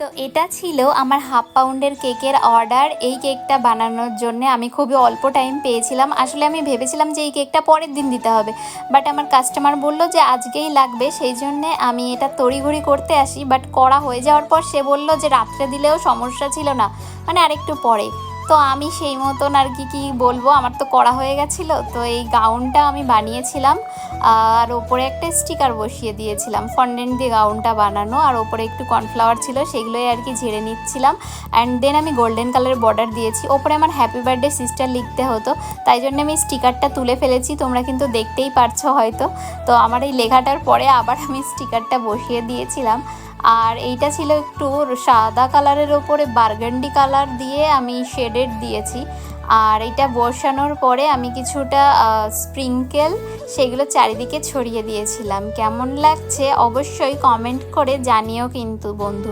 তো এটা ছিল আমার হাফ পাউন্ডের কেকের অর্ডার। এই কেকটা বানানোর জন্য আমি খুবই অল্প টাইম পেয়েছিলাম। আসলে আমি ভেবেছিলাম যে এই কেকটা পরের দিন দিতে হবে, বাট আমার কাস্টমার বলল যে আজকেই লাগবে, সেই জন্যে আমি এটা তড়িঘড়ি করতে আসি। বাট করা হয়ে যাওয়ার পর সে বলল যে রাত্রে দিলেও সমস্যা ছিল না, মানে আরেকটু পরে। তো আমি সেই মতন আর কি বলবো, আমার তো করা হয়ে গেছিলো। তো এই গাউনটা আমি বানিয়েছিলাম, আর ওপরে একটা স্টিকার বসিয়ে দিয়েছিলাম। ফন্ডেন্ট দিয়ে গাউনটা বানানো, আর ওপরে একটু কর্নফ্লাওয়ার ছিল, সেগুলোই আর কি ঝেড়ে নিচ্ছিলাম। অ্যান্ড দেন আমি গোল্ডেন কালারের বর্ডার দিয়েছি। ওপরে আমার হ্যাপি বার্থডে সিস্টার লিখতে হতো, তাই জন্য আমি স্টিকারটা তুলে ফেলেছি, তোমরা কিন্তু দেখতেই পারছো হয়তো। তো আমার এই লেখাটার পরে আবার আমি স্টিকারটা বসিয়ে দিয়েছিলাম। আর এইটা ছিল একটু সাদা কালারের ওপরে বার্গান্ডি কালার দিয়ে আমি শেডেড দিয়েছি। আর এটা বসানোর পরে আমি কিছুটা স্প্রিঙ্কেল সেগুলো চারিদিকে ছড়িয়ে দিয়েছিলাম। কেমন লাগছে অবশ্যই কমেন্ট করে জানিও কিন্তু বন্ধুরা।